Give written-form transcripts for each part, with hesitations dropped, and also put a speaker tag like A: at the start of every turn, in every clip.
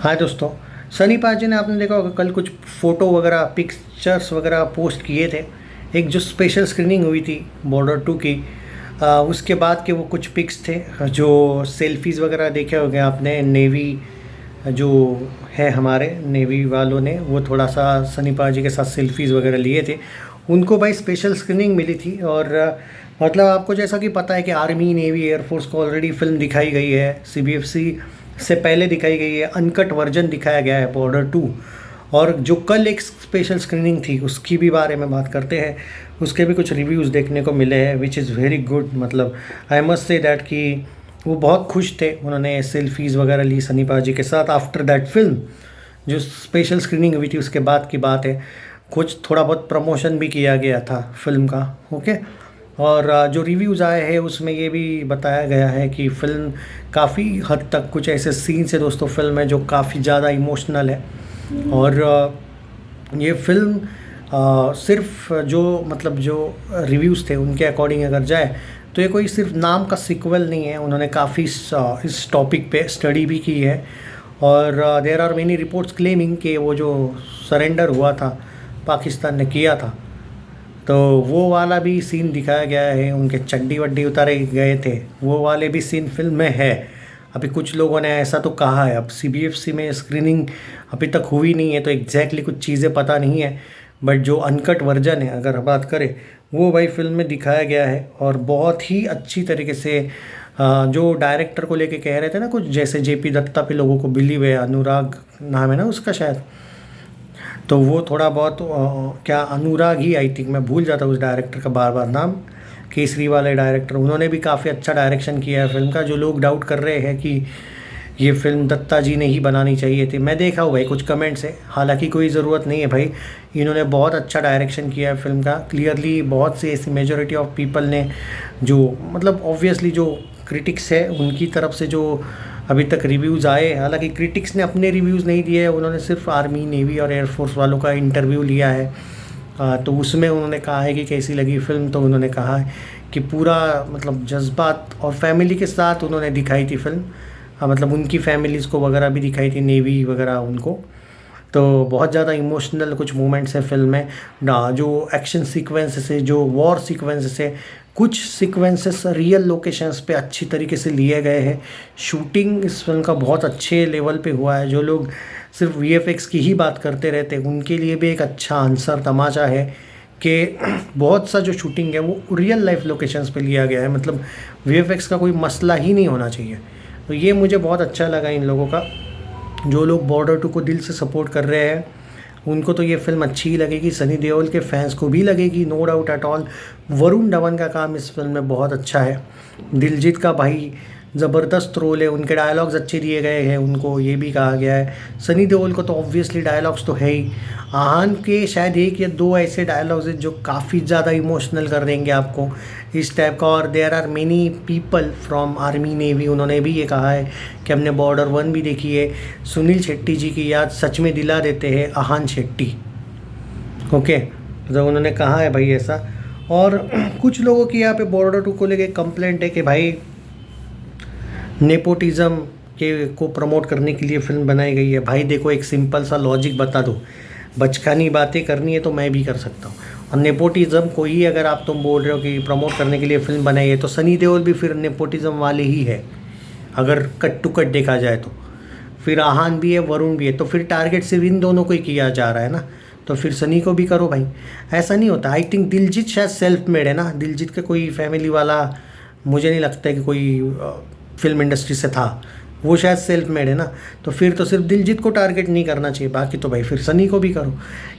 A: हाँ दोस्तों, सनी पाजी ने आपने देखा होगा कल कुछ फ़ोटो वगैरह पिक्चर्स वगैरह पोस्ट किए थे। एक जो स्पेशल स्क्रीनिंग हुई थी बॉर्डर 2 की, उसके बाद के वो कुछ पिक्स थे जो सेल्फीज़ वगैरह देखे होंगे आपने। नेवी जो है हमारे नेवी वालों ने वो थोड़ा सा सनी पाजी के साथ सेल्फीज़ वगैरह लिए थे। उनको भाई स्पेशल स्क्रीनिंग मिली थी। और मतलब आपको जैसा कि पता है कि आर्मी नेवी एयरफोर्स को ऑलरेडी फिल्म दिखाई गई है, सीबीएफसी से पहले दिखाई गई है, अनकट वर्जन दिखाया गया है बॉर्डर 2। और जो कल एक स्पेशल स्क्रीनिंग थी उसकी भी बारे में बात करते हैं। उसके भी कुछ रिव्यूज़ देखने को मिले हैं विच इज़ वेरी गुड। मतलब आई मस्ट से दैट कि वो बहुत खुश थे, उन्होंने सेल्फीज़ वगैरह ली सनी पाजी के साथ आफ्टर दैट फिल्म। जो स्पेशल स्क्रीनिंग हुई थी उसके बाद की बात है। कुछ थोड़ा बहुत प्रमोशन भी किया गया था फिल्म का। ओके। और जो रिव्यूज़ आए हैं उसमें ये भी बताया गया है कि फ़िल्म काफ़ी हद तक कुछ ऐसे सीन्स है दोस्तों फिल्म में जो काफ़ी ज़्यादा इमोशनल है। और ये फिल्म सिर्फ जो मतलब जो रिव्यूज़ थे उनके अकॉर्डिंग अगर जाए तो ये कोई सिर्फ नाम का सिक्वल नहीं है। उन्होंने काफ़ी इस टॉपिक पे स्टडी भी की है। और there are many reports claiming कि वो जो सरेंडर हुआ था पाकिस्तान ने किया था, तो वो वाला भी सीन दिखाया गया है। उनके चड्डी वड्डी उतारे गए थे, वो वाले भी सीन फिल्म में है। अभी कुछ लोगों ने ऐसा तो कहा है, अब सीबीएफसी में स्क्रीनिंग अभी तक हुई नहीं है तो एग्जैक्टली कुछ चीज़ें पता नहीं है। बट जो अनकट वर्जन है अगर बात करें वो भाई फिल्म में दिखाया गया है और बहुत ही अच्छी तरीके से। जो डायरेक्टर को लेके कह रहे थे ना कुछ जैसे जेपी दत्ता पे लोगों को बिलीव है, अनुराग नाम है ना उसका शायद, तो वो थोड़ा बहुत क्या अनुराग ही आई थिंक, मैं भूल जाता हूँ उस डायरेक्टर का बार बार नाम। केसरी वाले डायरेक्टर, उन्होंने भी काफ़ी अच्छा डायरेक्शन किया है फिल्म का। जो लोग डाउट कर रहे हैं कि ये फिल्म दत्ता जी ने ही बनानी चाहिए थी, मैं देखा हूँ भाई कुछ कमेंट्स है, हालांकि कोई ज़रूरत नहीं है भाई। इन्होंने बहुत अच्छा डायरेक्शन किया है फिल्म का। क्लियरली बहुत से ऐसी मेजॉरिटी ऑफ पीपल ने जो मतलब ऑब्वियसली जो क्रिटिक्स है उनकी तरफ से जो अभी तक रिव्यूज़ आए, हालांकि क्रिटिक्स ने अपने रिव्यूज़ नहीं दिए, उन्होंने सिर्फ आर्मी नेवी और एयरफोर्स वालों का इंटरव्यू लिया है। तो उसमें उन्होंने कहा है कि कैसी लगी फ़िल्म, तो उन्होंने कहा है कि पूरा मतलब जज्बात और फैमिली के साथ उन्होंने दिखाई थी फिल्म। मतलब उनकी फैमिलीज़ को वगैरह भी दिखाई थी, नेवी वगैरह उनको। तो बहुत ज़्यादा इमोशनल कुछ मोमेंट्स हैं फिल्म में ना। जो एक्शन सीक्वेंसेस है, जो वॉर सीक्वेंसेस है, कुछ सीक्वेंसेस रियल लोकेशंस पे अच्छी तरीके से लिए गए हैं। शूटिंग इस फिल्म का बहुत अच्छे लेवल पे हुआ है। जो लोग सिर्फ वीएफएक्स की ही बात करते रहते हैं उनके लिए भी एक अच्छा आंसर तमाचा है कि बहुत सा जो शूटिंग है वो रियल लाइफ लोकेशंस पे लिया गया है। मतलब वीएफएक्स का कोई मसला ही नहीं होना चाहिए। तो ये मुझे बहुत अच्छा लगा इन लोगों का। जो लोग बॉर्डर 2 को दिल से सपोर्ट कर रहे हैं उनको तो ये फिल्म अच्छी ही लगेगी, सनी देओल के फैंस को भी लगेगी, no doubt at all. Varun Dhawan का काम इस फिल्म में बहुत अच्छा है। दिलजीत का भाई ज़बरदस्त रोल है, उनके डायलॉग्स अच्छे दिए गए हैं उनको, ये भी कहा गया है। सनी देओल को तो ऑब्वियसली डायलॉग्स तो है ही। आहान के शायद एक या दो ऐसे डायलॉग्स हैं जो काफ़ी ज़्यादा इमोशनल कर देंगे आपको इस टाइप का। और there are many people from army navy, उन्होंने भी ये कहा है कि हमने बॉर्डर 1 भी देखी है। सुनील शेट्टी जी की याद सच में दिला देते हैं आहान शेट्टी। ओके, तो उन्होंने कहा है भाई ऐसा। और कुछ लोगों की यहाँ पे बॉर्डर 2 को लेके कंप्लेंट है कि भाई नेपोटिज़म के को प्रमोट करने के लिए फ़िल्म बनाई गई है। भाई देखो, एक सिंपल सा लॉजिक बता दो, बचकानी बातें करनी है तो मैं भी कर सकता हूँ। और नेपोटिज़म को ही अगर आप तुम बोल रहे हो कि प्रमोट करने के लिए फ़िल्म बनाई है तो सनी देओल भी फिर नेपोटिज़म वाले ही है अगर कट टू कट देखा जाए तो। फिर आहान भी है, वरुण भी है, तो फिर टारगेट सिर्फ इन दोनों को ही किया जा रहा है ना, तो फिर सनी को भी करो भाई। ऐसा नहीं होता। आई थिंक दिलजीत शायद सेल्फ मेड है ना, दिलजीत का कोई फैमिली वाला मुझे नहीं लगता है कि कोई फिल्म इंडस्ट्री से था, वो शायद सेल्फ मेड है ना। तो फिर तो सिर्फ दिलजीत को टारगेट नहीं करना चाहिए, बाकी तो भाई फिर सनी को भी करो।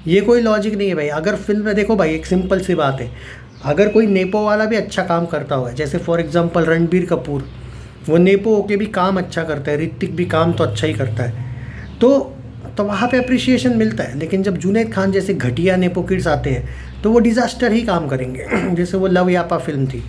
A: ये कोई लॉजिक नहीं है भाई। अगर फिल्म में देखो भाई, एक सिंपल सी बात है, अगर कोई नेपो वाला भी अच्छा काम करता हुआ है, जैसे फॉर एग्जांपल रणबीर कपूर, वो नेपो होके भी काम अच्छा करता है, ऋतिक भी काम तो अच्छा ही करता है, तो वहाँ पे अप्रिसिएशन मिलता है। लेकिन जब जुनैद खान जैसे घटिया नेपो किड्स आते हैं तो वो डिज़ास्टर ही काम करेंगे। जैसे वो लव यापा फिल्म थी,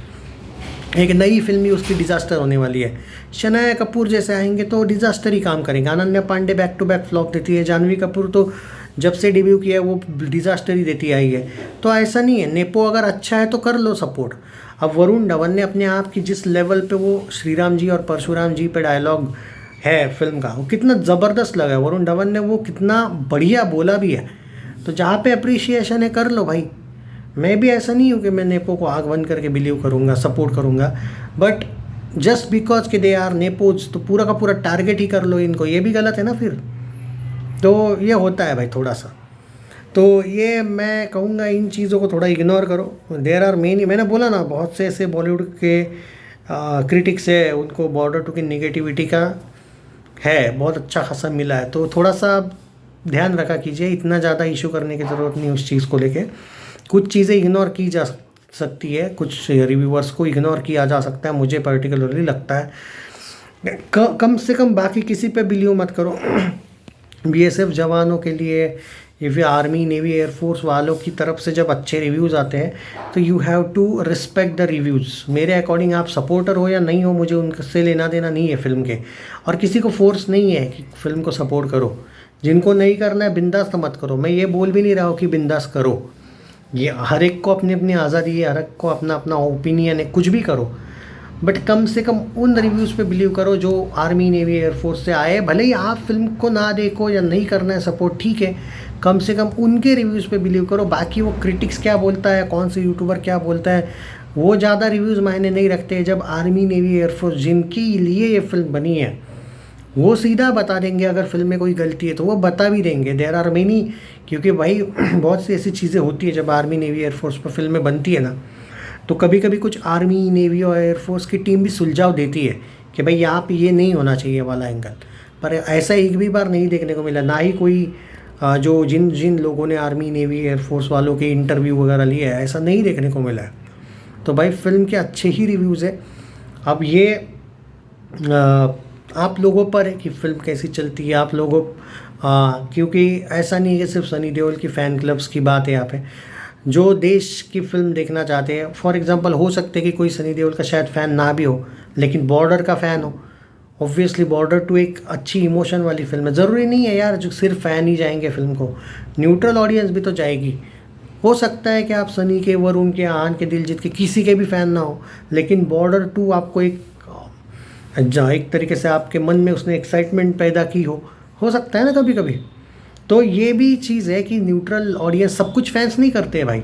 A: एक नई फिल्म ही उसकी डिज़ास्टर होने वाली है। शनाया कपूर जैसे आएंगे तो डिज़ास्टर ही काम करेंगे। Ananya Pandey back to back flop देती है, जानवी कपूर तो जब से डेब्यू किया है वो डिज़ास्टर ही देती आई है। तो ऐसा नहीं है, नेपो अगर अच्छा है तो कर लो सपोर्ट। अब वरुण धवन ने अपने आप की जिस लेवल पे वो श्री राम जी और परशुराम जी पे डायलॉग है फिल्म का, वो कितना ज़बरदस्त लगा है। वरुण धवन ने वो कितना बढ़िया बोला भी है। तो जहाँ पे अप्रिसिएशन है कर लो भाई। मैं भी ऐसा नहीं हूँ कि मैं नेपो को आग बंद करके बिलीव करूँगा, सपोर्ट करूँगा, बट जस्ट बिकॉज कि दे आर नेपोज तो पूरा का पूरा टारगेट ही कर लो इनको, ये भी गलत है ना फिर। तो ये होता है भाई थोड़ा सा। तो ये मैं कहूँगा इन चीज़ों को थोड़ा इग्नोर करो। देर आर मेनी, मैंने बोला ना बहुत से ऐसे बॉलीवुड के क्रिटिक्स है, उनको बॉर्डर टू की निगेटिविटी का है बहुत अच्छा खासा मिला है। तो थोड़ा सा ध्यान रखा कीजिए, इतना ज़्यादा इशू करने की ज़रूरत नहीं उस चीज़ को लेके। कुछ चीज़ें इग्नोर की जा सकती है, कुछ रिव्यूअर्स को इग्नोर किया जा सकता है, मुझे पर्टिकुलरली लगता है। कम से कम बाकी किसी पे बिलीव मत करो। बीएसएफ जवानों के लिए या फिर आर्मी नेवी एयरफोर्स वालों की तरफ से जब अच्छे रिव्यूज़ आते हैं तो you have to respect the reviews. मेरे अकॉर्डिंग आप सपोर्टर हो या नहीं हो, मुझे उनसे लेना देना नहीं है फिल्म के, और किसी को फोर्स नहीं है कि फिल्म को सपोर्ट करो। जिनको नहीं करना है बिंदास मत करो। मैं ये बोल भी नहीं रहा हूँ कि बिंदास करो, ये हर एक को अपनी अपनी आज़ादी है, हर एक को अपना अपना ओपिनियन है, कुछ भी करो, बट कम से कम उन रिव्यूज़ पे बिलीव करो जो आर्मी नेवी एयरफोर्स से आए। भले ही आप फिल्म को ना देखो या नहीं करना है सपोर्ट, ठीक है, कम से कम उनके रिव्यूज़ पे बिलीव करो। बाकी वो क्रिटिक्स क्या बोलता है, कौन से यूट्यूबर क्या बोलता है, वो ज़्यादा रिव्यूज़ मायने नहीं रखते। जब आर्मी नेवी एयरफोर्स जिनके लिए ये फिल्म बनी है वो सीधा बता देंगे, अगर फिल्म में कोई गलती है तो वो बता भी देंगे। देयर आर मेनी, क्योंकि भाई बहुत सी ऐसी चीज़ें होती है जब आर्मी नेवी एयरफोर्स पर फिल्में बनती है ना, तो कभी कभी कुछ आर्मी नेवी और एयरफोर्स की टीम भी सुलझाव देती है कि भाई यहाँ पे ये नहीं होना चाहिए वाला एंगल। पर ऐसा एक भी बार नहीं देखने को मिला, ना ही कोई जो जिन जिन लोगों ने आर्मी नेवी एयरफोर्स वालों के इंटरव्यू वगैरह लिए है, ऐसा नहीं देखने को मिला है। तो भाई फिल्म के अच्छे ही रिव्यूज़ है। अब ये आप लोगों पर है कि फ़िल्म कैसी चलती है, आप लोगों क्योंकि ऐसा नहीं है कि सिर्फ सनी देओल की फ़ैन क्लब्स की बात है यहाँ पे। जो देश की फ़िल्म देखना चाहते हैं, फॉर एग्जांपल हो सकते हैं कि कोई सनी देओल का शायद फ़ैन ना भी हो, लेकिन बॉर्डर का फ़ैन हो। ऑब्वियसली बॉर्डर टू एक अच्छी इमोशन वाली फ़िल्म है। ज़रूरी नहीं है यार जो सिर्फ फ़ैन ही जाएंगे फ़िल्म को, न्यूट्रल ऑडियंस भी तो जाएगी। हो सकता है कि आप सनी के, वरुण के, आन के, दिलजीत के, किसी के भी फ़ैन ना हो, लेकिन बॉर्डर टू आपको एक तरीके से आपके मन में उसने एक्साइटमेंट पैदा की हो सकता है ना कभी कभी। तो ये भी चीज़ है कि न्यूट्रल ऑडियंस, सब कुछ फैंस नहीं करते हैं भाई।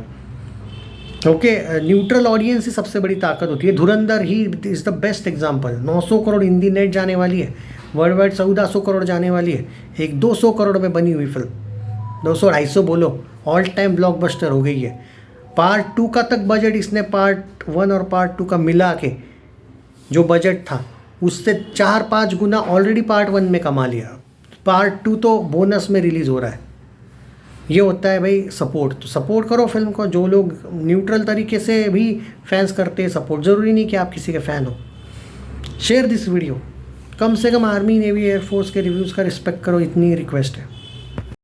A: ओके, न्यूट्रल ऑडियंस ही सबसे बड़ी ताकत होती है। धुरंधर he is the best example. 900 crore Hindi net जाने वाली है, वर्ल्ड वाइड 1400 करोड़ जाने वाली है, एक 200 करोड़ में बनी हुई फिल्म, 200-250 बोलो, ऑल टाइम ब्लॉकबस्टर हो गई है। पार्ट 2 का तक बजट इसने पार्ट 1 और पार्ट 2 का मिला के जो बजट था उससे 4-5 गुना ऑलरेडी पार्ट 1 में कमा लिया। पार्ट 2 तो बोनस में रिलीज़ हो रहा है। ये होता है भाई सपोर्ट। तो सपोर्ट करो फिल्म को। जो लोग न्यूट्रल तरीके से भी फैंस करते हैं सपोर्ट, ज़रूरी नहीं कि आप किसी के फ़ैन हो। Share this video. कम से कम आर्मी नेवी एयरफोर्स के रिव्यूज़ का रिस्पेक्ट करो, इतनी रिक्वेस्ट है।